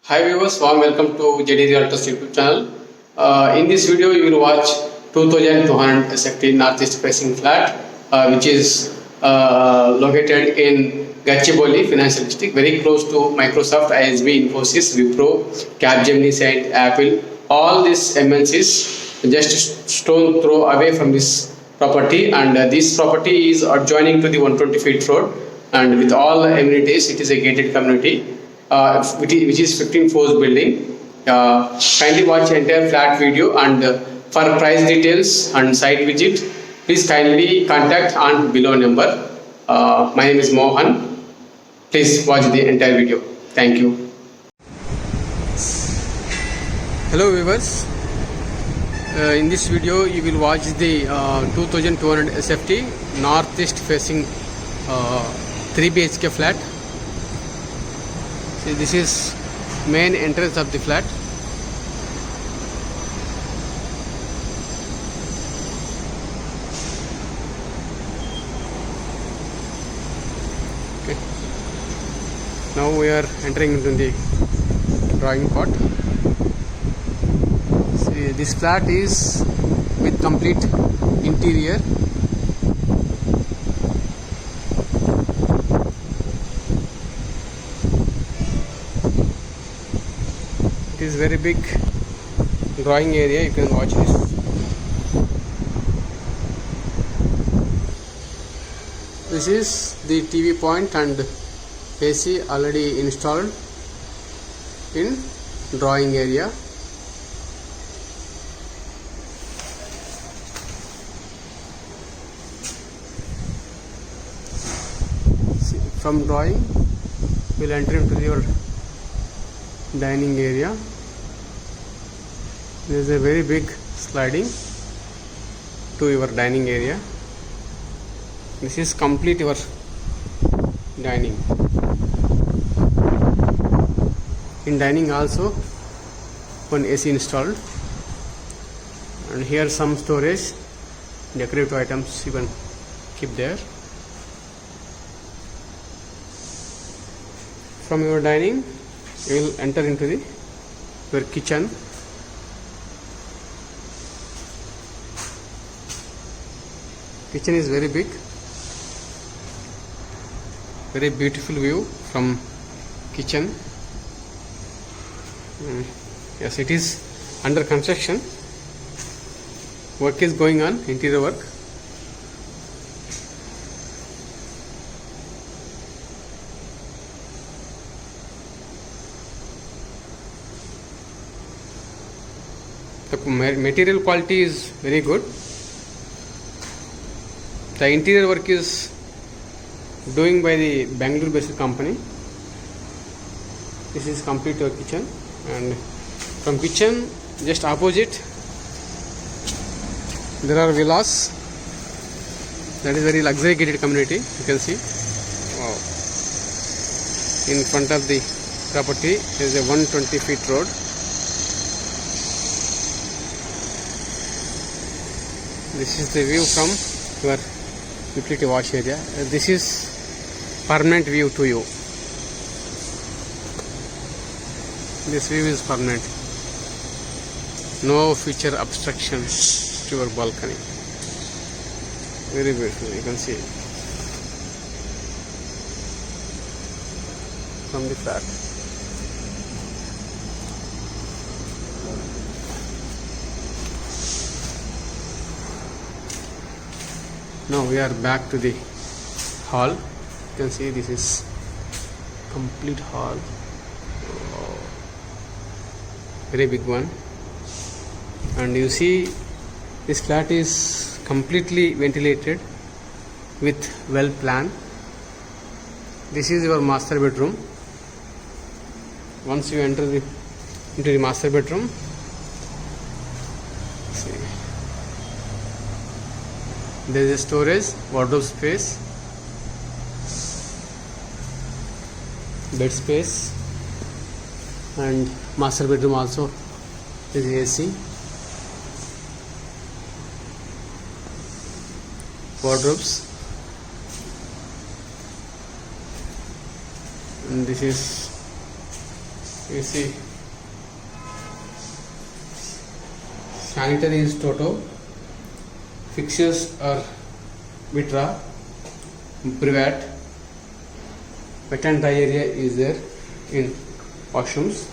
Hi viewers, warm welcome to JD Realtors YouTube channel. In this video, you will watch 2200 SFT northeast facing flat, which is located in Gachibowli Financial District, very close to Microsoft, ISB, Infosys, Wipro, Capgemini, Saint, Apple. All these MNCs just stone throw away from this property, and this property is adjoining to the 120 feet road, and with all the amenities, it is a gated community. Which is 15 floors building. Kindly watch entire flat video, and for price details and site visit, please kindly contact on below number. My name is Mohan. Please watch the entire video. Thank you. Hello viewers. In this video, you will watch the 2200 SFT northeast facing 3 BHK flat. See, this is main entrance of the flat. Okay. Now we are entering into the drawing part. See, this flat is with complete interior. It is very big drawing area. You can watch this. This is the TV point and AC already installed in drawing area. See, from drawing we'll enter into your dining area. There is a very big sliding to your dining area. This is complete your dining. In dining also one AC installed, and here some storage, decorative items you can keep there. From your dining you will enter into your kitchen. Kitchen is very big, very beautiful view from kitchen. Yes, it is under construction. Work is going on, interior work. The material quality is very good. The interior work is doing by the Bangalore based company. This is complete your kitchen, and from kitchen just opposite there are villas. That is very luxury gated community. You can see. Wow. In front of the property there is a 120 feet road. This is the view from your utility wash area. This is permanent view to you. This view is permanent. No future obstruction to your balcony. Very beautiful. You can see from the flat. Now we are back to the hall. You can see this is complete hall. Wow. Very big one. And you see this flat is completely ventilated with well plan. This is your master bedroom. Once you enter into the master bedroom, see, there is a storage, wardrobe space, bed space, and master bedroom also is AC, wardrobes, and this is You see, sanitary is Toto, fixtures are Vitra, Privat, wet and dry area is there in washrooms.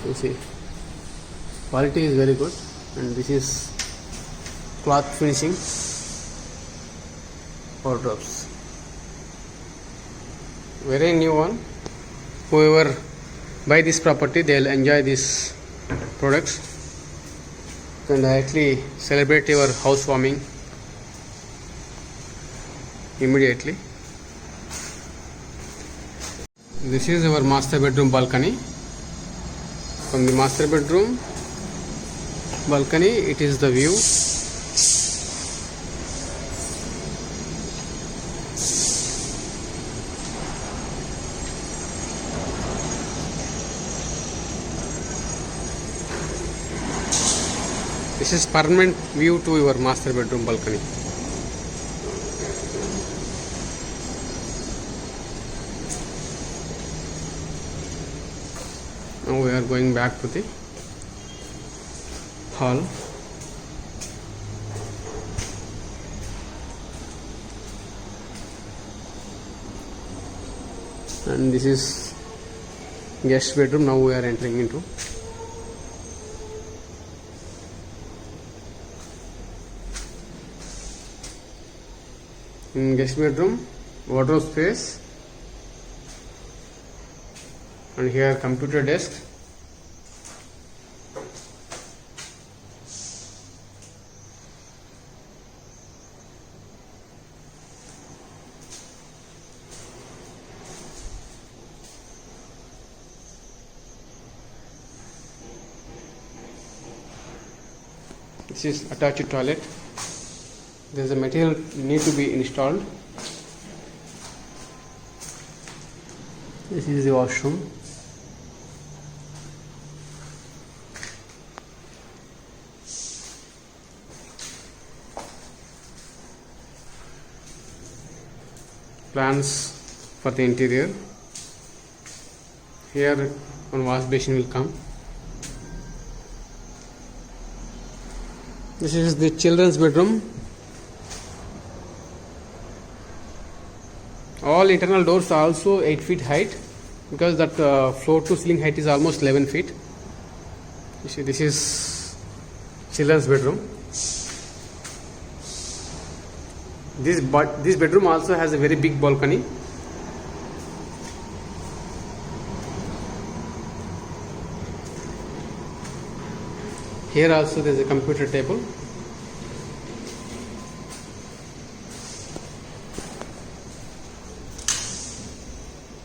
You see, quality is very good, and this is cloth finishing wardrobes. Very new one. Whoever buy this property, they'll enjoy these products. You can directly celebrate your housewarming immediately. This is our master bedroom balcony. From the master bedroom balcony, it is the view. This is permanent view to your master bedroom balcony. Now we are going back to the hall. And this is guest bedroom. Now we are entering into. In guest bedroom, wardrobe space, and here computer desk. This is attached toilet. There is a material need to be installed. This is the washroom. Plans for the interior. Here one wash basin will come. This is the children's bedroom. All internal doors are also 8 feet height, because that floor to ceiling height is almost 11 feet. You see, this is children's bedroom. This bedroom also has a very big balcony. Here also there is a computer table.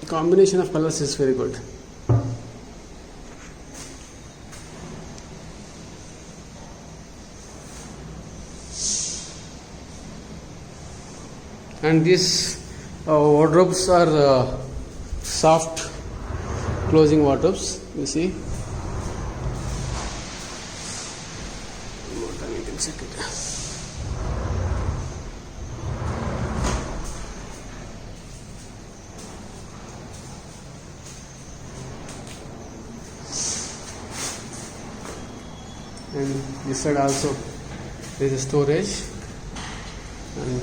The combination of colors is very good. And these wardrobes are soft closing wardrobes. You see. And this side also there is a storage, and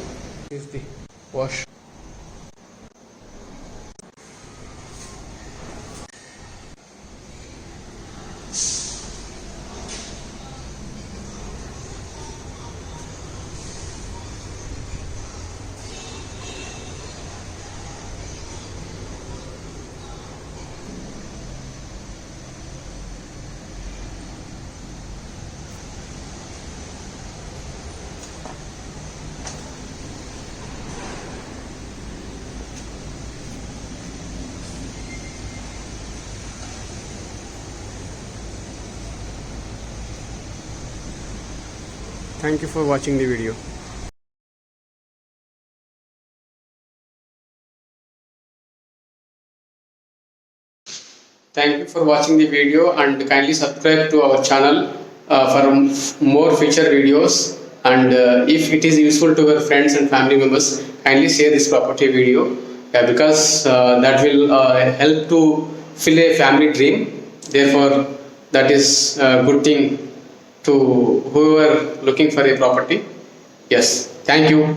this is the wash. Thank you for watching the video. Thank you for watching the video, and kindly subscribe to our channel for more future videos. And if it is useful to your friends and family members, kindly share this property video. Yeah, because that will help to fill a family dream. Therefore, that is a good thing to whoever looking for a property. Yes, thank you.